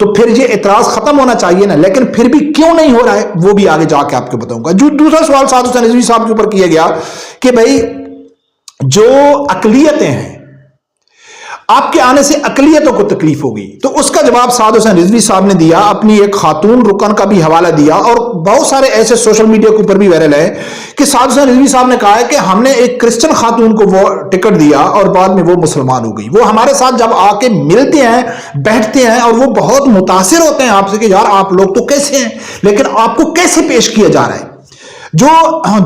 تو پھر یہ اعتراض ختم ہونا چاہیے نا. لیکن پھر بھی کیوں نہیں ہو رہا ہے وہ بھی آگے جا کے آپ کو بتاؤں گا. جو دوسرا سوال سعد حسین رضوی صاحب کے اوپر کیا گیا کہ بھائی جو اقلیتیں ہیں آپ کے آنے سے اقلیتوں کو تکلیف ہوگی, تو اس کا جواب سعد حسین رضوی صاحب نے دیا, اپنی ایک خاتون رکن کا بھی حوالہ دیا, اور بہت سارے ایسے سوشل میڈیا کے اوپر بھی وائرل ہے کہ سعد حسین رضوی صاحب نے کہا ہے کہ ہم نے ایک کرسچن خاتون کو وہ ٹکٹ دیا اور بعد میں وہ مسلمان ہو گئی. وہ ہمارے ساتھ جب آ کے ملتے ہیں بیٹھتے ہیں اور وہ بہت متاثر ہوتے ہیں آپ سے کہ یار آپ لوگ تو کیسے ہیں, لیکن آپ کو کیسے پیش کیا جا رہا ہے. جو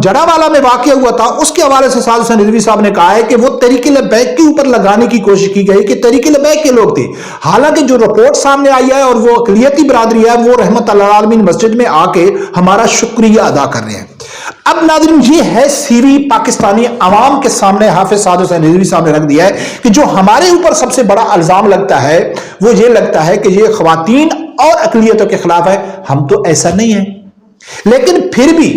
جڑا والا میں واقعہ ہوا تھا اس کے حوالے سے سعد حسین رضوی صاحب نے کہا ہے کہ وہ تحریک لبیک کے اوپر لگانے کی کوشش کی گئی کہ تحریک لبیک کے لوگ تھے, حالانکہ جو رپورٹ سامنے آئی ہے اور وہ اقلیتی برادری ہے وہ رحمت اللہ العالمین مسجد میں آ کے ہمارا شکریہ ادا کر رہے ہیں. اب ناظرین یہ ہے سی وی پاکستانی عوام کے سامنے حافظ سعد حسین رضوی صاحب نے رکھ دیا ہے کہ جو ہمارے اوپر سب سے بڑا الزام لگتا ہے وہ یہ لگتا ہے کہ یہ خواتین اور اقلیتوں کے خلاف ہے. ہم تو ایسا نہیں ہے, لیکن پھر بھی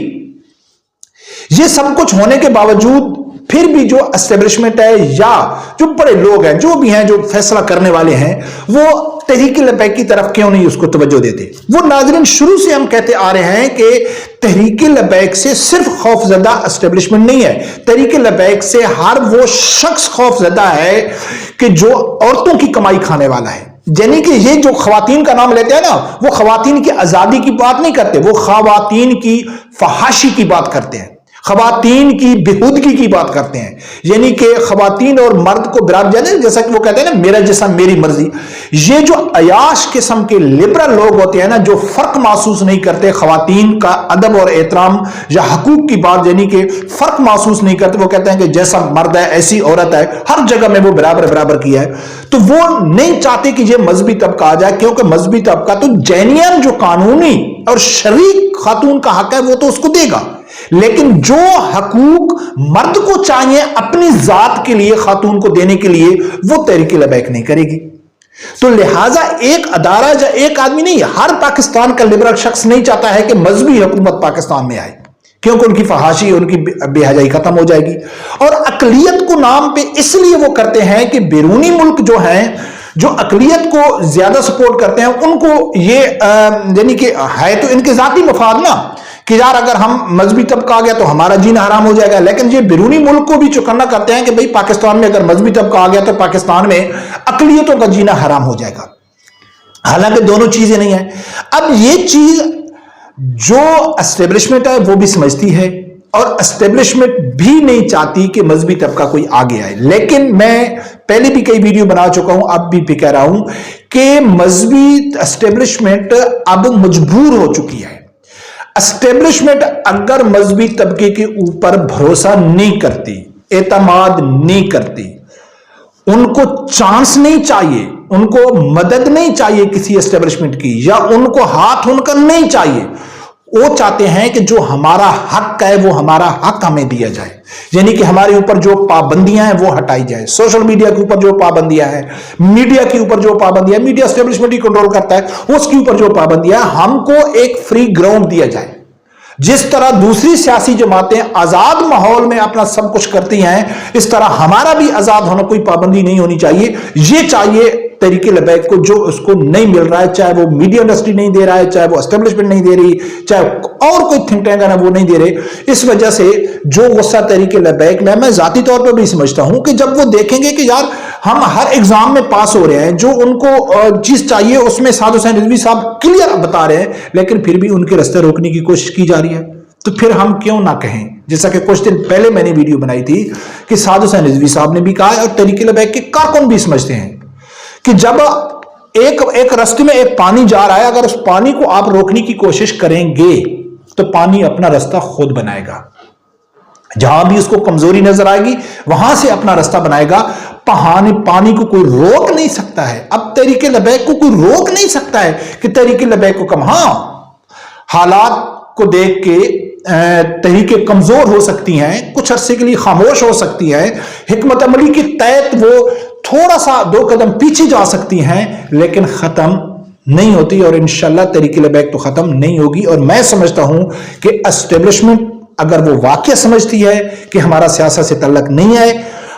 یہ سب کچھ ہونے کے باوجود پھر بھی جو اسٹیبلشمنٹ ہے یا جو بڑے لوگ ہیں جو بھی ہیں جو فیصلہ کرنے والے ہیں وہ تحریک لبیک کی طرف کیوں نہیں اس کو توجہ دیتے. وہ ناظرین شروع سے ہم کہتے آ رہے ہیں کہ تحریک لبیک سے صرف خوف زدہ اسٹیبلشمنٹ نہیں ہے, تحریک لبیک سے ہر وہ شخص خوف زدہ ہے کہ جو عورتوں کی کمائی کھانے والا ہے. یعنی کہ یہ جو خواتین کا نام لیتے ہیں نا وہ خواتین کی آزادی کی بات نہیں کرتے, وہ خواتین کی فحاشی کی بات کرتے ہیں, خواتین کی بےہودگی کی بات کرتے ہیں. یعنی کہ خواتین اور مرد کو برابر, جیسا کہ وہ کہتے ہیں نا میرا جسم میری مرضی. یہ جو عیاش قسم کے لبرل لوگ ہوتے ہیں نا جو فرق محسوس نہیں کرتے خواتین کا ادب اور احترام یا حقوق کی بات, یعنی کہ فرق محسوس نہیں کرتے, وہ کہتے ہیں کہ جیسا مرد ہے ایسی عورت ہے, ہر جگہ میں وہ برابر برابر کیا ہے. تو وہ نہیں چاہتے کہ یہ مذہبی طبقہ آ جائے, کیونکہ مذہبی طبقہ تو جینین جو قانونی اور شریک خاتون کا حق ہے وہ تو اس کو دے گا, لیکن جو حقوق مرد کو چاہیے اپنی ذات کے لیے خاتون کو دینے کے لیے وہ تحریک لبیک نہیں کرے گی. تو لہٰذا ایک ادارہ یا ایک آدمی نہیں, ہر پاکستان کا لبرل شخص نہیں چاہتا ہے کہ مذہبی حکومت پاکستان میں آئے, کیونکہ ان کی فحاشی ان کی بے حیائی ختم ہو جائے گی. اور اقلیت کو نام پہ اس لیے وہ کرتے ہیں کہ بیرونی ملک جو ہیں جو اقلیت کو زیادہ سپورٹ کرتے ہیں ان کو یہ یعنی کہ ہے تو ان کے ذاتی مفاد نا کہ یار اگر ہم مذہبی طبقہ آ گیا تو ہمارا جینا حرام ہو جائے گا, لیکن یہ بیرونی ملک کو بھی چکنا کرتے ہیں کہ بھئی پاکستان میں اگر مذہبی طبقہ آ گیا تو پاکستان میں اقلیتوں کا جینا حرام ہو جائے گا, حالانکہ دونوں چیزیں نہیں ہیں. اب یہ چیز جو اسٹیبلشمنٹ ہے وہ بھی سمجھتی ہے اور اسٹیبلشمنٹ بھی نہیں چاہتی کہ مذہبی طبقہ کوئی آگے آئے. لیکن میں پہلے بھی کئی ویڈیو بنا چکا ہوں, اب بھی کہہ رہا ہوں کہ مذہبی اسٹیبلشمنٹ اب مجبور ہو چکی ہے. اسٹیبلشمنٹ اگر مذہبی طبقے کے اوپر بھروسہ نہیں کرتی, اعتماد نہیں کرتی, ان کو چانس نہیں چاہیے, ان کو مدد نہیں چاہیے کسی اسٹیبلشمنٹ کی, یا ان کو ہاتھ ان کا نہیں چاہیے, وہ چاہتے ہیں کہ جو ہمارا حق ہے وہ ہمارا حق ہمیں دیا جائے. یعنی کہ ہمارے اوپر جو پابندیاں ہیں وہ ہٹائی جائے, سوشل میڈیا کے اوپر جو پابندیاں ہیں, میڈیا کے اوپر جو پابندیاں, میڈیا اسٹیبلشمنٹ ہی کنٹرول کرتا ہے, اس کے اوپر جو پابندیاں, ہم کو ایک فری گراؤنڈ دیا جائے. جس طرح دوسری سیاسی جماعتیں آزاد ماحول میں اپنا سب کچھ کرتی ہیں اس طرح ہمارا بھی آزاد ہونا, کوئی پابندی نہیں ہونی چاہیے. یہ چاہیے تحریک لبیک کو جو اس کو نہیں مل رہا ہے, چاہے وہ میڈیا انڈسٹری نہیں دے رہا ہے, چاہے وہ اسٹیبلشمنٹ نہیں دے رہی, چاہے اور کوئی تھنک ٹینک ہے وہ نہیں دے رہے. اس وجہ سے جو غصہ تحریک لبیک میں ذاتی طور پر بھی سمجھتا ہوں کہ جب وہ دیکھیں گے کہ یار ہم ہر ایگزام میں پاس ہو رہے ہیں, جو ان کو چیز چاہیے اس میں سعد حسین رضوی صاحب کلیئر بتا رہے ہیں, لیکن پھر بھی ان کے راستے روکنے کی کوشش کی جا رہی ہے, تو پھر ہم کیوں نہ کہیں, جیسا کہ کچھ دن پہلے میں نے ویڈیو بنائی تھی کہ سعد حسین رضوی صاحب نے بھی کہا اور تحریک لبیک کے کارکن بھی سمجھتے ہیں کہ جب ایک راستے میں ایک پانی جا رہا ہے, اگر اس پانی کو آپ روکنے کی کوشش کریں گے تو پانی اپنا راستہ خود بنائے گا. جہاں بھی اس کو کمزوری نظر آئے گی وہاں سے اپنا راستہ بنائے گا. پانی کو کوئی روک نہیں سکتا ہے. اب تحریک لبیک کو کوئی روک نہیں سکتا ہے کہ تحریک لبیک کو ہاں حالات کو دیکھ کے تحریکیں کمزور ہو سکتی ہیں, کچھ عرصے کے لیے خاموش ہو سکتی ہیں, حکمت عملی کے تحت وہ تھوڑا سا 2 قدم پیچھے جا سکتی ہیں, لیکن ختم نہیں ہوتی. اور انشاءاللہ تحریک لبیک تو ختم نہیں ہوگی. اور میں سمجھتا ہوں کہ اسٹیبلشمنٹ اگر وہ واقعہ سمجھتی ہے کہ ہمارا سیاست سے تعلق نہیں ہے,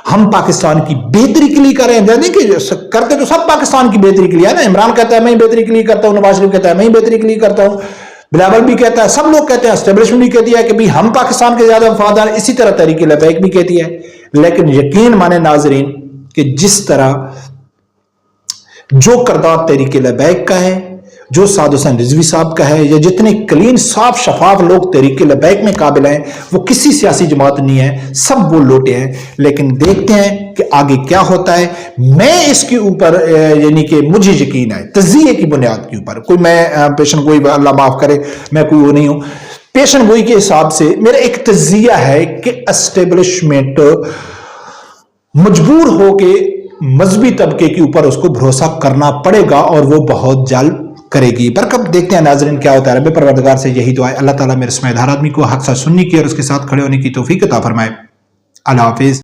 ہم پاکستان کی بہتری کے لیے کر رہے ہیں، یعنی کہ کرتے تو سب پاکستان کی بہتری کے لیے ہے نا. عمران کہتا ہے میں بہتری کے لیے کرتا ہوں، نواز شریف کہتا ہے میں بہتری کے لیے کرتا ہوں، بلاول بھی کہتا ہے، سب لوگ کہتے ہیں، اسٹیبلشمنٹ بھی کہتی ہے کہ بھی ہم پاکستان کے زیادہ وفادار. اسی طرح تحریک لبیک بھی کہتی ہے. لیکن یقین مانے ناظرین کہ جس طرح جو کردار تحریک لبیک کا ہے، جو سعد حسین رضوی صاحب کا ہے، یا جتنے کلین صاف شفاف لوگ تحریک لبیک میں قابل ہیں، وہ کسی سیاسی جماعت نہیں ہے، سب وہ لوٹے ہیں. لیکن دیکھتے ہیں کہ آگے کیا ہوتا ہے. میں اس کے اوپر یعنی کہ مجھے یقین ہے تجزیے کی بنیاد کے اوپر، کوئی میں پیشن گوئی اللہ معاف کرے میں کوئی وہ نہیں ہوں، پیشن گوئی کے حساب سے میرا ایک تجزیہ ہے کہ اسٹیبلشمنٹ مجبور ہو کے مذہبی طبقے کے اوپر اس کو بھروسہ کرنا پڑے گا، اور وہ بہت جلد کرے گی. پر کب دیکھتے ہیں ناظرین کیا ہوتا ہے. رب پروردگار سے یہی دعا ہے اللہ تعالیٰ میرے سمیت ہر آدمی کو حق ساتھ سننے کی اور اس کے ساتھ کھڑے ہونے کی توفیق عطا فرمائے. اللہ حافظ.